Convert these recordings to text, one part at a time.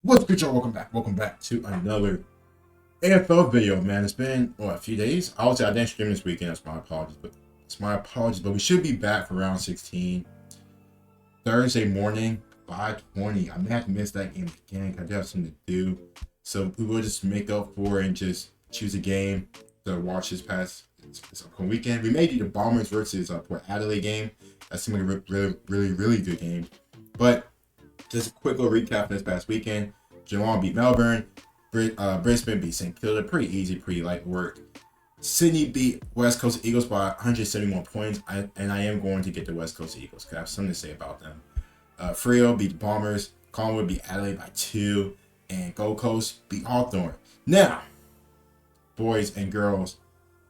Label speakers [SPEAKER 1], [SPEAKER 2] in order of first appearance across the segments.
[SPEAKER 1] What's good, y'all? Welcome back to another AFL video, man. It's been a few days. I would say I didn't stream this weekend. That's my apologies. But we should be back for round 16 Thursday morning, 5:20. I may have to miss that game again because I do have something to do. So we will just make up for it and just choose a game to watch this upcoming weekend. We may do the Bombers versus Port Adelaide game. That seems like a really good game. But just a quick little recap from this past weekend. Geelong beat Melbourne. Brisbane beat St Kilda. Pretty easy, pretty light work. Sydney beat West Coast Eagles by 171 points. And I am going to get the West Coast Eagles because I have something to say about them. Freo beat the Bombers. Collingwood beat Adelaide by 2. And Gold Coast beat Hawthorn. Now, boys and girls,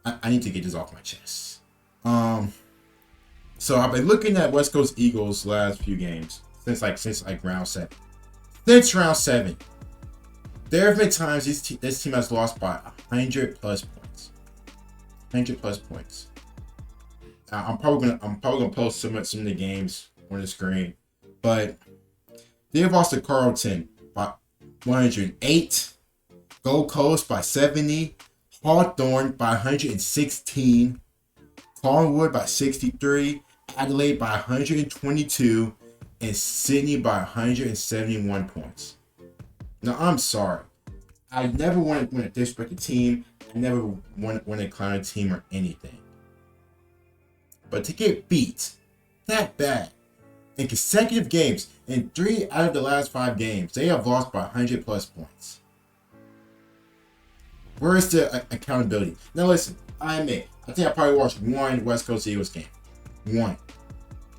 [SPEAKER 1] I need to get this off my chest. So I've been looking at West Coast Eagles last few games. Since round 7. Since round 7, there have been times this team has lost by 100 plus points. 100 plus points. I'm probably gonna post some of the games on the screen, but they have lost to Carlton by 108, Gold Coast by 70, Hawthorn by 116, Collingwood by 63, Adelaide by 122. And Sydney by 171 points. Now, I'm sorry. I never want to disrespect a team. I never want to clown a team or anything. But to get beat that bad in consecutive games, in 3 out of the last 5 games, they have lost by 100 plus points. Where is the accountability? Now, listen, I think I probably watched one West Coast Eagles game. One.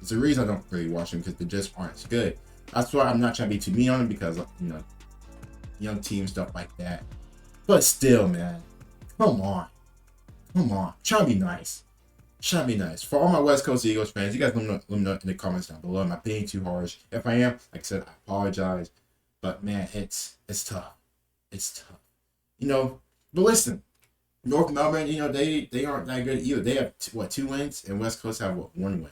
[SPEAKER 1] It's the reason I don't really watch them because they just aren't as good. That's why I'm not trying to be too mean on them because, young team stuff like that. But still, man, come on. Try to be nice. For all my West Coast Eagles fans, you guys let me know in the comments down below. Am I being too harsh? If I am, like I said, I apologize. But man, it's tough. It's tough. But listen, North Melbourne, they aren't that good either. They have 2 wins, and West Coast have 1 win.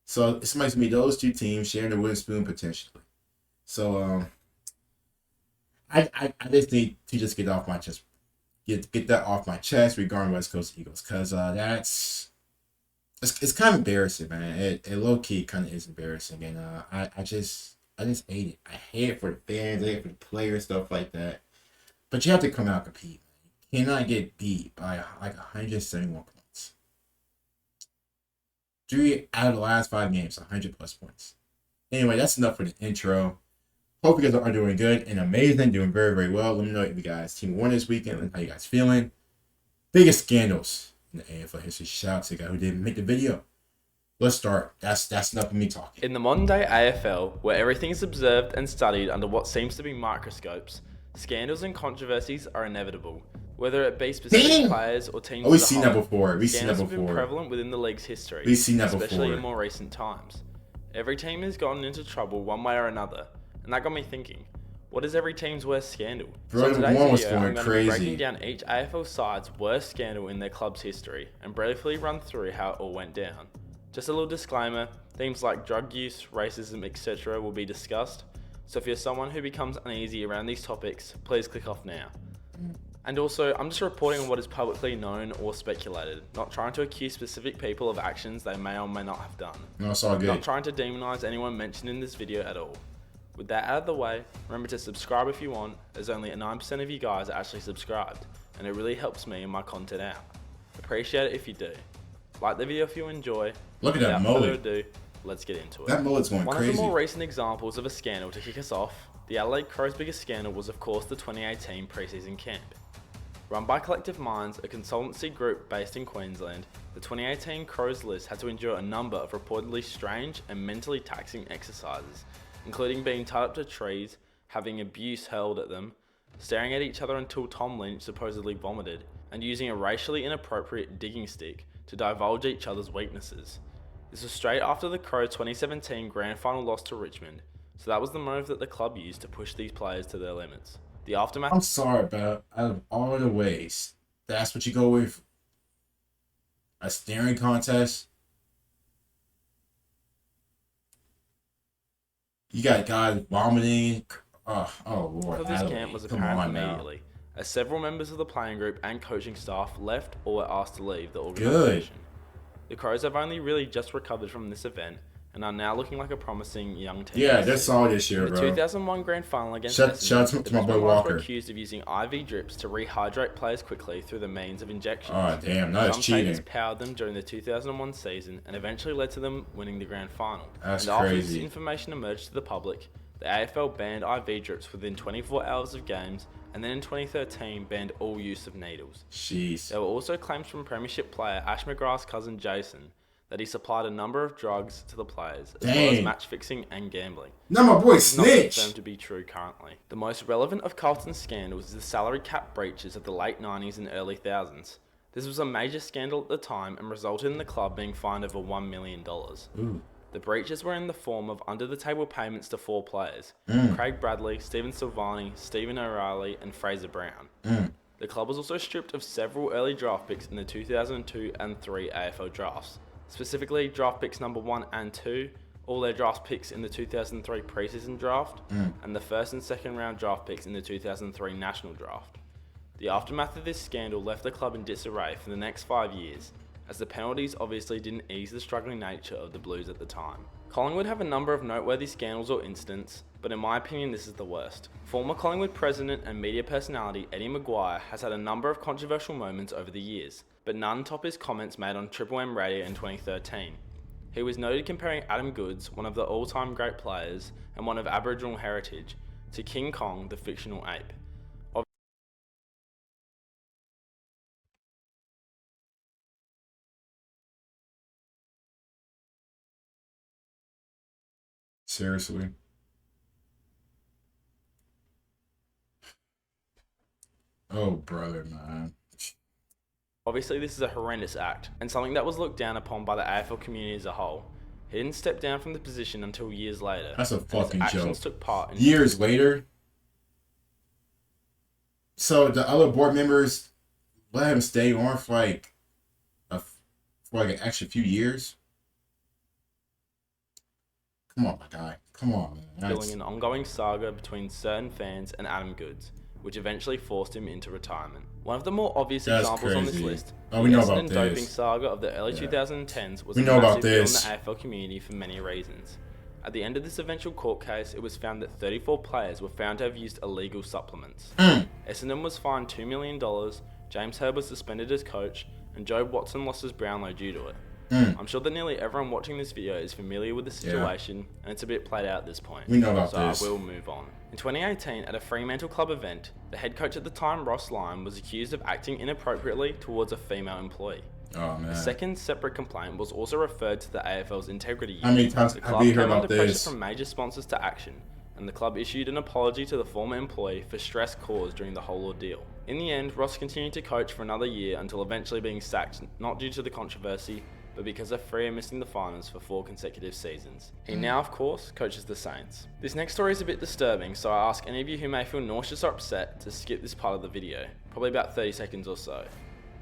[SPEAKER 1] So it's nice to meet those 2 teams sharing the wooden spoon potentially. So I just need to just get off my chest, get that off my chest regarding West Coast Eagles, because it's kind of embarrassing, man. It low key kind of is embarrassing, and I just hate it. I hate it for the fans, I hate it for the players, stuff like that. But you have to come out and compete. You cannot get beat by like 171 points. 3 out of the last 5 games, 100 plus points. Anyway, that's enough for the intro. Hope you guys are doing good and amazing, doing very well. Let me know if you guys team won this weekend and how you guys feeling. Biggest scandals in the AFL history. Shout out to the guy who didn't make the video. Let's start. That's enough of me talking.
[SPEAKER 2] In the modern day AFL, where everything is observed and studied under what seems to be microscopes, scandals and controversies are inevitable. Whether it be specific players or teams,
[SPEAKER 1] we've seen that before.
[SPEAKER 2] Scandals have been prevalent within the league's history, especially in more recent times. Every team has gotten into trouble one way or another, and that got me thinking, what is every team's worst scandal? So in today's video, I'm going to be breaking down each AFL side's worst scandal in their club's history, and briefly run through how it all went down. Just a little disclaimer, themes like drug use, racism, etc. will be discussed, so if you're someone who becomes uneasy around these topics, please click off now. And also, I'm just reporting on what is publicly known or speculated, not trying to accuse specific people of actions they may or may not have done.
[SPEAKER 1] No, it's all good.
[SPEAKER 2] Not trying to demonize anyone mentioned in this video at all. With that out of the way, remember to subscribe if you want, as only 9% of you guys are actually subscribed, and it really helps me and my content out. Appreciate it if you do. Like the video if you enjoy.
[SPEAKER 1] Look at that mullet.
[SPEAKER 2] Without further ado, let's get into it.
[SPEAKER 1] That mullet's going crazy.
[SPEAKER 2] One of the more recent examples of a scandal to kick us off, the Adelaide Crows' biggest scandal was of course the 2018 preseason camp. Run by Collective Minds, a consultancy group based in Queensland, the 2018 Crows list had to endure a number of reportedly strange and mentally taxing exercises, including being tied up to trees, having abuse hurled at them, staring at each other until Tom Lynch supposedly vomited, and using a racially inappropriate digging stick to divulge each other's weaknesses. This was straight after the Crows' 2017 grand final loss to Richmond, so that was the move that the club used to push these players to their limits. The aftermath.
[SPEAKER 1] I'm sorry, but out of all the ways, that's what you go with. A staring contest. You got guys vomiting, oh Lord,
[SPEAKER 2] Of this camp was
[SPEAKER 1] Come
[SPEAKER 2] apparent
[SPEAKER 1] on now.
[SPEAKER 2] immediately, as several members of the playing group and coaching staff left or were asked to leave the
[SPEAKER 1] Good.
[SPEAKER 2] organisation. The Crows have only really just recovered from this event and are now looking like a promising young team.
[SPEAKER 1] Yeah, they're solid this year,
[SPEAKER 2] In the
[SPEAKER 1] bro.
[SPEAKER 2] 2001 grand final against
[SPEAKER 1] Shout
[SPEAKER 2] Essendon,
[SPEAKER 1] out
[SPEAKER 2] the
[SPEAKER 1] to my boy
[SPEAKER 2] Brisbane Lions were
[SPEAKER 1] Walker.
[SPEAKER 2] accused of using IV drips to rehydrate players quickly through the means of injections.
[SPEAKER 1] Oh, damn, that is
[SPEAKER 2] Some
[SPEAKER 1] cheating.
[SPEAKER 2] takers powered them during the 2001 season and eventually led to them winning the grand final.
[SPEAKER 1] That's
[SPEAKER 2] and after
[SPEAKER 1] crazy.
[SPEAKER 2] this information emerged to the public, the AFL banned IV drips within 24 hours of games, and then in 2013 banned all use of needles.
[SPEAKER 1] Jeez.
[SPEAKER 2] There were also claims from Premiership player Ash McGrath's cousin Jason that he supplied a number of drugs to the players, as well as match fixing and gambling.
[SPEAKER 1] Now my boy
[SPEAKER 2] This is not
[SPEAKER 1] snitch.
[SPEAKER 2] confirmed to be true currently. The most relevant of Carlton's scandals is the salary cap breaches of the late 90s and early thousands. This was a major scandal at the time and resulted in the club being fined over $1 million.
[SPEAKER 1] Ooh.
[SPEAKER 2] The breaches were in the form of under-the-table payments to 4 players, Craig Bradley, Stephen Silvani, Stephen O'Reilly and Fraser Brown. The club was also stripped of several early draft picks in the 2002 and 3 AFL drafts, specifically draft picks number 1 and 2, all their draft picks in the 2003 preseason draft, and the first and second round draft picks in the 2003 national draft. The aftermath of this scandal left the club in disarray for the next 5 years, as the penalties obviously didn't ease the struggling nature of the Blues at the time. Collingwood have a number of noteworthy scandals or incidents, but in my opinion this is the worst. Former Collingwood president and media personality Eddie Maguire has had a number of controversial moments over the years, but none top his comments made on Triple M Radio in 2013. He was noted comparing Adam Goodes, one of the all-time great players and one of Aboriginal heritage, to King Kong, the fictional ape.
[SPEAKER 1] Seriously. Oh, brother, man.
[SPEAKER 2] Obviously this is a horrendous act, and something that was looked down upon by the AFL community as a whole. He didn't step down from the position until years later.
[SPEAKER 1] That's a
[SPEAKER 2] and his
[SPEAKER 1] fucking
[SPEAKER 2] actions
[SPEAKER 1] joke.
[SPEAKER 2] took part in
[SPEAKER 1] Years later. So the other board members let him stay on for like an extra few years. Come on, my guy. Come on, man.
[SPEAKER 2] building an ongoing saga between certain fans and Adam Goodes, which eventually forced him into retirement. One of the more obvious examples on this list,
[SPEAKER 1] we
[SPEAKER 2] the
[SPEAKER 1] know about
[SPEAKER 2] Essendon doping
[SPEAKER 1] this.
[SPEAKER 2] saga of the early 2010s, was
[SPEAKER 1] We
[SPEAKER 2] a
[SPEAKER 1] know about
[SPEAKER 2] massive deal in the
[SPEAKER 1] this.
[SPEAKER 2] AFL community for many reasons. At the end of this eventual court case, it was found that 34 players were found to have used illegal supplements. Essendon was fined $2 million, James Hird was suspended as coach, and Joe Watson lost his Brownlow due to it. I'm sure that nearly everyone watching this video is familiar with the situation, and it's a bit played out at this point.
[SPEAKER 1] We know about
[SPEAKER 2] so
[SPEAKER 1] this.
[SPEAKER 2] I will move on. In 2018, at a Fremantle Club event, the head coach at the time, Ross Lyon, was accused of acting inappropriately towards a female employee.
[SPEAKER 1] Oh, man.
[SPEAKER 2] A second separate complaint was also referred to the AFL's integrity unit.
[SPEAKER 1] How many times
[SPEAKER 2] The
[SPEAKER 1] have
[SPEAKER 2] club
[SPEAKER 1] you
[SPEAKER 2] came
[SPEAKER 1] heard about
[SPEAKER 2] under pressure
[SPEAKER 1] this?
[SPEAKER 2] from major sponsors to action, and the club issued an apology to the former employee for stress caused during the whole ordeal. In the end, Ross continued to coach for another year until eventually being sacked, not due to the controversy, but because of Freo missing the finals for 4 consecutive seasons. He now, of course, coaches the Saints. This next story is a bit disturbing, so I ask any of you who may feel nauseous or upset to skip this part of the video, probably about 30 seconds or so.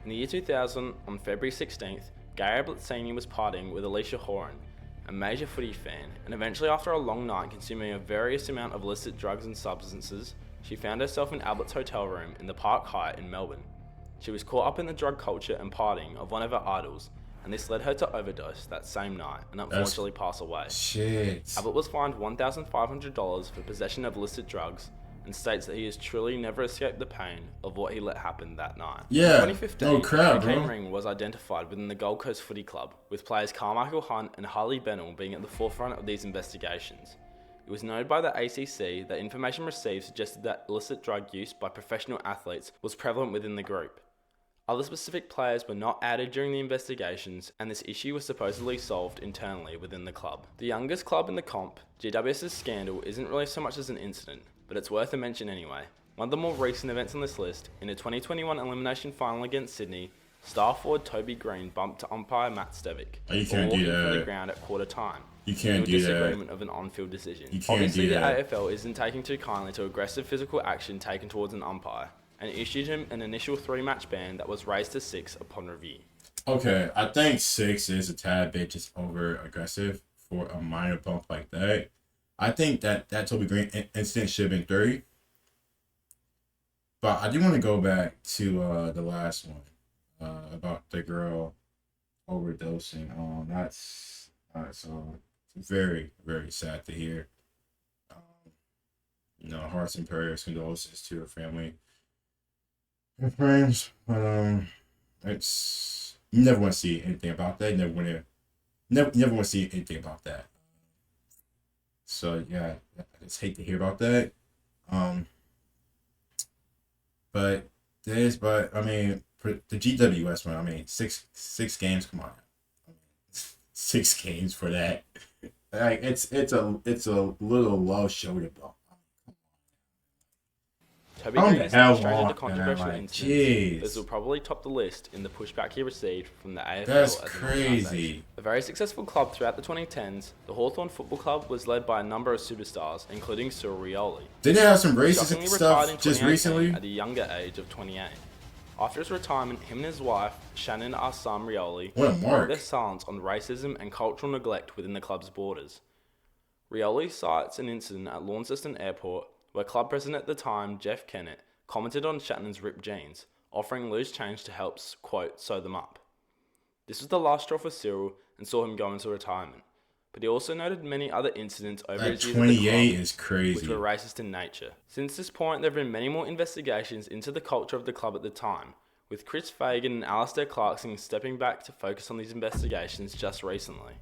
[SPEAKER 2] In the year 2000, on February 16th, Gary Blitzini was partying with Alicia Horan, a major footy fan, and eventually after a long night consuming a various amount of illicit drugs and substances, she found herself in Albert's hotel room in the Park Hyatt in Melbourne. She was caught up in the drug culture and partying of one of her idols, and this led her to overdose that same night and unfortunately pass away.
[SPEAKER 1] Shit.
[SPEAKER 2] Albert was fined $1,500 for possession of illicit drugs and states that he has truly never escaped the pain of what he let happen that night.
[SPEAKER 1] Yeah.
[SPEAKER 2] In 2015,
[SPEAKER 1] No crap,
[SPEAKER 2] a cocaine
[SPEAKER 1] bro.
[SPEAKER 2] ring was identified within the Gold Coast Footy Club, with players Carmichael Hunt and Harley Bennell being at the forefront of these investigations. It was noted by the ACC that information received suggested that illicit drug use by professional athletes was prevalent within the group. Other specific players were not added during the investigations, and this issue was supposedly solved internally within the club. The youngest club in the comp, GWS's scandal, isn't really so much as an incident, but it's worth a mention anyway. One of the more recent events on this list, in a 2021 elimination final against Sydney, star forward Toby Green bumped to umpire Matt Stevic
[SPEAKER 1] Oh, you
[SPEAKER 2] before
[SPEAKER 1] can't do
[SPEAKER 2] walking from the
[SPEAKER 1] that.
[SPEAKER 2] ground at quarter time.
[SPEAKER 1] You can't
[SPEAKER 2] due to
[SPEAKER 1] do that.
[SPEAKER 2] disagreement of an on-field decision.
[SPEAKER 1] You can't
[SPEAKER 2] Obviously,
[SPEAKER 1] do that.
[SPEAKER 2] the AFL isn't taking too kindly to aggressive physical action taken towards an umpire, and issued him an initial 3-match ban that was raised to 6 upon review.
[SPEAKER 1] Okay, I think 6 is a tad bit just over aggressive for a minor bump like that. I think that Toby Green incident should have been 30. But I do want to go back to the last one about the girl overdosing. That's very, very sad to hear. Um, hearts and prayers, condolences to her family and friends. But it's you never want to see anything about that. Never want to see anything about that. So yeah, I just hate to hear about that. Um, but I mean, for the GWS one, I mean, six games. Come on, 6 games for that. Like it's a little low shoulder blow.
[SPEAKER 2] Toby
[SPEAKER 1] Oh,
[SPEAKER 2] Green
[SPEAKER 1] hell
[SPEAKER 2] demonstrated a
[SPEAKER 1] on,
[SPEAKER 2] controversial
[SPEAKER 1] man, like,
[SPEAKER 2] incident.
[SPEAKER 1] jeez.
[SPEAKER 2] This will probably top the list in the pushback he received from the AFL
[SPEAKER 1] That's
[SPEAKER 2] as an
[SPEAKER 1] crazy.
[SPEAKER 2] organisation. A very successful club throughout the 2010s, the Hawthorn Football Club was led by a number of superstars, including Cyril Rioli.
[SPEAKER 1] Didn't they have some racist
[SPEAKER 2] Shockingly retired in
[SPEAKER 1] stuff just
[SPEAKER 2] 2018
[SPEAKER 1] recently?
[SPEAKER 2] at a younger age of 28. After his retirement, him and his wife, Shannon Assam Rioli,
[SPEAKER 1] What a
[SPEAKER 2] broke
[SPEAKER 1] mark.
[SPEAKER 2] their silence on racism and cultural neglect within the club's borders. Rioli cites an incident at Launceston Airport where club president at the time, Jeff Kennett, commented on Shannon's ripped jeans, offering loose change to help, quote, sew them up. This was the last straw for Cyril and saw him go into retirement, but he also noted many other incidents over
[SPEAKER 1] That
[SPEAKER 2] his years at the
[SPEAKER 1] 28
[SPEAKER 2] club
[SPEAKER 1] is crazy.
[SPEAKER 2] which were racist in nature. Since this point, there have been many more investigations into the culture of the club at the time, with Chris Fagan and Alistair Clarkson stepping back to focus on these investigations just recently.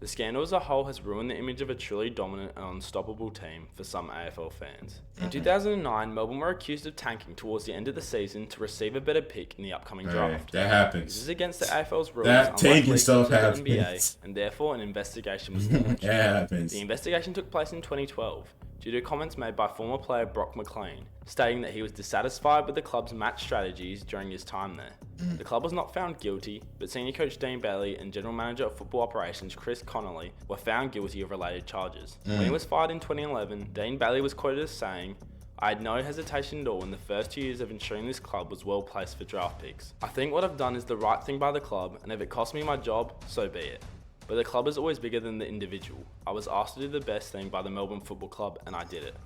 [SPEAKER 2] The scandal as a whole has ruined the image of a truly dominant and unstoppable team for some AFL fans. In 2009, Melbourne were accused of tanking towards the end of the season to receive a better pick in the upcoming draft.
[SPEAKER 1] That
[SPEAKER 2] This
[SPEAKER 1] happens.
[SPEAKER 2] is against the AFL's rules,
[SPEAKER 1] That
[SPEAKER 2] unlike
[SPEAKER 1] tanking
[SPEAKER 2] leagues
[SPEAKER 1] stuff
[SPEAKER 2] such as the NBA,
[SPEAKER 1] happens.
[SPEAKER 2] and therefore an investigation was launched.
[SPEAKER 1] That happens.
[SPEAKER 2] The investigation took place in 2012 due to comments made by former player Brock McLean, stating that he was dissatisfied with the club's match strategies during his time there. The club was not found guilty, but senior coach Dean Bailey and general manager of football operations Chris Connolly were found guilty of related charges. When he was fired in 2011, Dean Bailey was quoted as saying, "I had no hesitation at all in the first 2 years of ensuring this club was well placed for draft picks. I think what I've done is the right thing by the club, and if it costs me my job, so be it. But the club is always bigger than the individual. I was asked to do the best thing by the Melbourne Football Club, and I did it.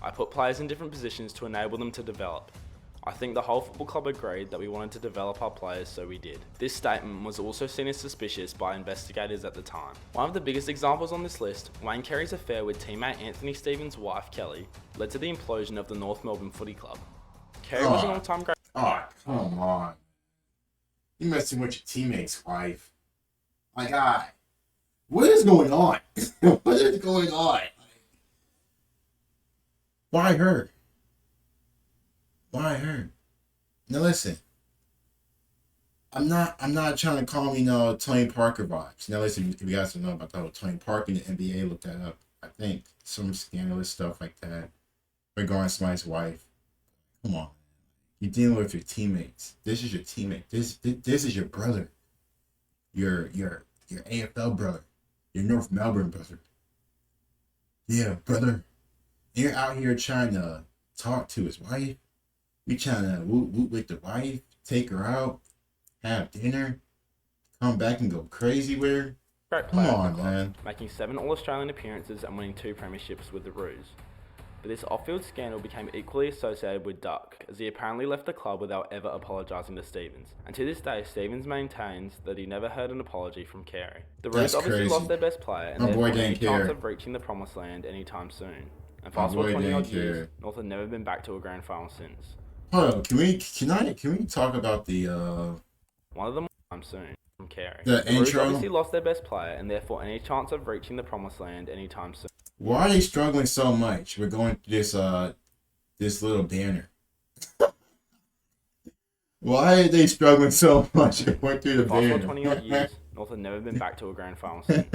[SPEAKER 2] I put players in different positions to enable them to develop. I think the whole football club agreed that we wanted to develop our players, so we did." This statement was also seen as suspicious by investigators at the time. One of the biggest examples on this list, Wayne Carey's affair with teammate Anthony Stevens' wife Kelly, led to the implosion of the North Melbourne Footy Club. Carey was an all-time great.
[SPEAKER 1] Oh, come on. You messing with your teammate's wife. My God. What is going on? What is going on? Why her? Why her? Now listen. I'm not trying to call me Tony Parker vibes. Now listen, if you guys don't know about the whole Tony Parker in the NBA, look that up. I think some scandalous stuff like that regarding somebody's wife. Come on. You're dealing with your teammates. This is your teammate. This is your brother. Your AFL brother. Your North Melbourne brother. Yeah, brother. You're out here trying to talk to his wife. You're trying to whoop with the wife, take her out, have dinner, come back and go crazy with her.
[SPEAKER 2] Great
[SPEAKER 1] Come
[SPEAKER 2] player
[SPEAKER 1] on,
[SPEAKER 2] of the club,
[SPEAKER 1] man.
[SPEAKER 2] making 7 All-Australian appearances and winning 2 premierships with the Roos. But this off-field scandal became equally associated with Duck, as he apparently left the club without ever apologising to Stevens. And to this day, Stevens maintains that he never heard an apology from Carey. The Roos
[SPEAKER 1] That's
[SPEAKER 2] obviously
[SPEAKER 1] crazy.
[SPEAKER 2] lost their best player and
[SPEAKER 1] My boy
[SPEAKER 2] therefore any
[SPEAKER 1] didn't care.
[SPEAKER 2] chance of reaching the promised land anytime soon. And
[SPEAKER 1] My
[SPEAKER 2] fast forward
[SPEAKER 1] boy
[SPEAKER 2] 20 odd
[SPEAKER 1] didn't
[SPEAKER 2] years,
[SPEAKER 1] care.
[SPEAKER 2] North have never been back to a grand final since.
[SPEAKER 1] Hold on, can we talk about the
[SPEAKER 2] One of them soon from Carey.
[SPEAKER 1] The
[SPEAKER 2] Roos
[SPEAKER 1] intro?
[SPEAKER 2] obviously lost their best player and therefore any chance of reaching the promised land anytime soon.
[SPEAKER 1] why are they struggling so much? We're going through this little banner. Why are they struggling so much going through the
[SPEAKER 2] Fast forward
[SPEAKER 1] banner?
[SPEAKER 2] 20 odd years, North have never been back to a grand final since.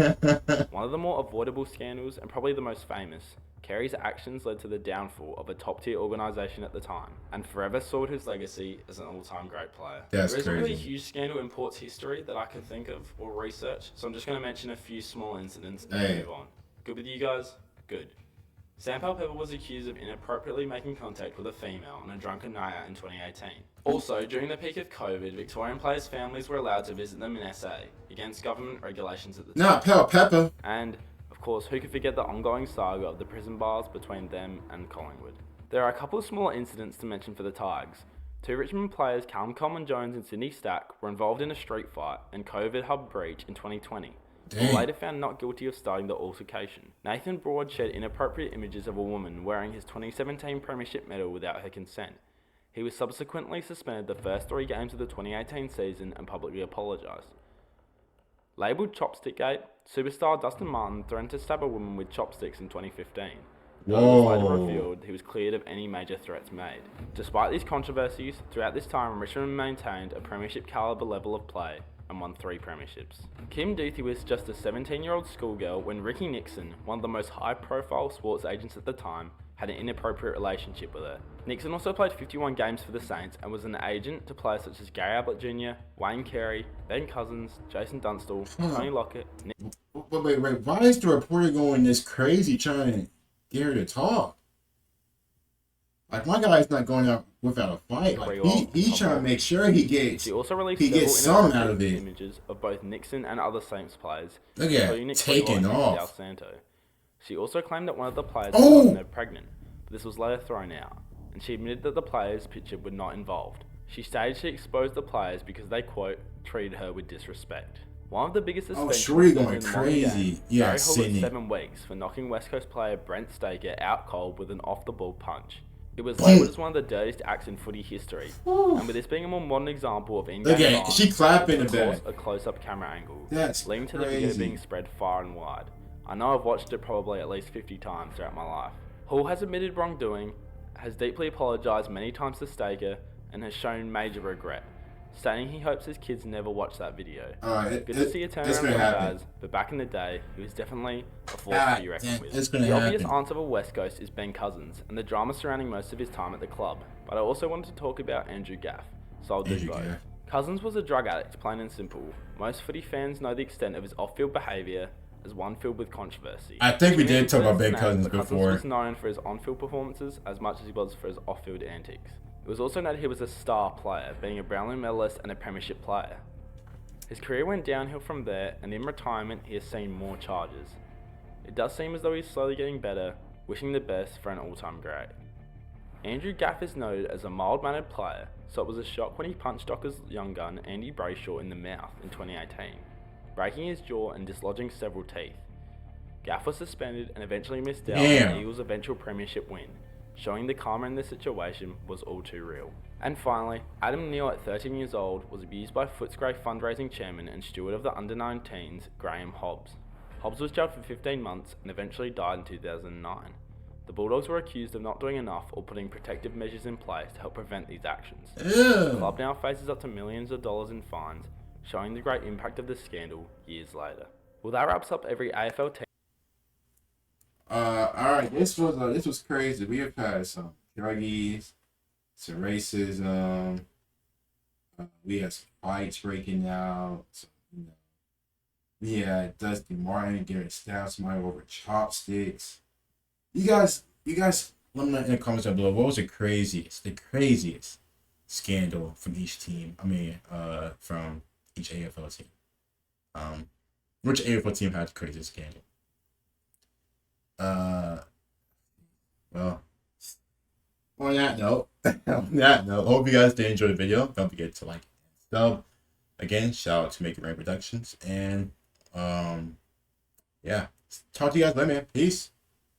[SPEAKER 2] One of the more avoidable scandals, and probably the most famous, Carey's actions led to the downfall of a top-tier organisation at the time, and forever soiled his legacy as an all-time great player.
[SPEAKER 1] That's
[SPEAKER 2] there isn't really a
[SPEAKER 1] crazy.
[SPEAKER 2] huge scandal in Port's history that I can think of or research, so I'm just going to mention a few small incidents and
[SPEAKER 1] Hey.
[SPEAKER 2] move on. Good with you guys? Good. Sam Pepper was accused of inappropriately making contact with a female on a drunken night out in 2018. Also, during the peak of COVID, Victorian players' families were allowed to visit them in SA, against government regulations at the time.
[SPEAKER 1] Not Pepper.
[SPEAKER 2] And, of course, who could forget the ongoing saga of the prison bars between them and Collingwood? There are a couple of smaller incidents to mention for the Tigers. Two Richmond players, Callum Coleman Jones and Sydney Stack, were involved in a street fight and COVID hub breach in 2020. Were later found not guilty of starting the altercation. Nathan Broad shared inappropriate images of a woman wearing his 2017 Premiership medal without her consent. He was subsequently suspended the first 3 games of the 2018 season and publicly apologised. Labelled Chopstickgate, superstar Dustin Martin threatened to stab a woman with chopsticks in 2015. Though it was later revealed he was cleared of any major threats made. Despite these controversies, throughout this time Richmond maintained a premiership calibre level of play and won 3 premierships. Kim Duthie was just a 17-year-old schoolgirl when Ricky Nixon, one of the most high-profile sports agents at the time, had an inappropriate relationship with her. Nixon also played 51 games for the Saints and was an agent to players such as Gary Ablett Jr., Wayne Carey, Ben Cousins, Jason Dunstall, Tony Lockett.
[SPEAKER 1] Wait, why is the reporter going this crazy trying to get her to talk? Like, my guy's not going out without a fight. Like, he's trying to make sure he gets some out of it.
[SPEAKER 2] Images of both Nixon and other Saints players,
[SPEAKER 1] look at taking off.
[SPEAKER 2] Del Santo. She also claimed that one of the players had gotten her pregnant, but this was later thrown out, and she admitted that the players pictured were not involved. She stated she exposed the players because they, quote, treated her with disrespect. One of the biggest suspensions
[SPEAKER 1] going
[SPEAKER 2] in the modern
[SPEAKER 1] crazy.
[SPEAKER 2] game,
[SPEAKER 1] Yeah,
[SPEAKER 2] Gary Hall got
[SPEAKER 1] Sydney.
[SPEAKER 2] 7 weeks for knocking West Coast player Brent Staker out cold with an off-the-ball punch. It was labelled as one of the dirtiest acts in footy history, and with this being a more modern example of in-game violence,
[SPEAKER 1] she clapping
[SPEAKER 2] of
[SPEAKER 1] the
[SPEAKER 2] course,
[SPEAKER 1] back.
[SPEAKER 2] a close-up camera angle,
[SPEAKER 1] That's
[SPEAKER 2] leading to the
[SPEAKER 1] crazy.
[SPEAKER 2] video being spread far and wide. I know I've watched it probably at least 50 times throughout my life. Hall has admitted wrongdoing, has deeply apologised many times to Staker, and has shown major regret, stating he hopes his kids never watch that video. Good to see a turnaround from Baz, but back in the day, he was definitely a force to be reckoned with. The obvious answer for West Coast is Ben Cousins, and the drama surrounding most of his time at the club, but I also wanted to talk about Andrew Gaff, so I'll do both. Cousins was a drug addict, plain and simple. Most footy fans know the extent of his off-field behaviour, as one filled with controversy.
[SPEAKER 1] I think we did talk about Ben Cousins before.
[SPEAKER 2] Cousins was known for his on-field performances as much as he was for his off-field antics. It was also noted he was a star player, being a Brownlow medalist and a premiership player. His career went downhill from there, and in retirement he has seen more charges. It does seem as though he's slowly getting better, wishing the best for an all-time great. Andrew Gaff is noted as a mild-mannered player, so it was a shock when he punched Dockers' young gun Andy Brayshaw in the mouth in 2018, breaking his jaw and dislodging several teeth. Gaff was suspended and eventually missed out on the Eagles' eventual premiership win, showing the karma in this situation was all too real. And finally, Adam Neal at 13 years old was abused by Footscray fundraising chairman and steward of the under-19s, Graham Hobbs. Hobbs was jailed for 15 months and eventually died in 2009. The Bulldogs were accused of not doing enough or putting protective measures in place to help prevent these actions. The club now faces up to millions of dollars in fines, showing the great impact of the scandal years later. Well, that wraps up every AFL team.
[SPEAKER 1] Alright, this was crazy. We have had some druggies, some racism, we had some fights breaking out, we had Dusty Martin getting stabbed somebody over chopsticks. You guys let me know in the comments down below, what was the craziest scandal from each team? From each AFL team. Which AFL team had the craziest scandal? Well, on that note, hope you guys did enjoy the video. Don't forget to like and sub. Again, shout out to Make It Rain Productions. And yeah, talk to you guys later, man. Peace.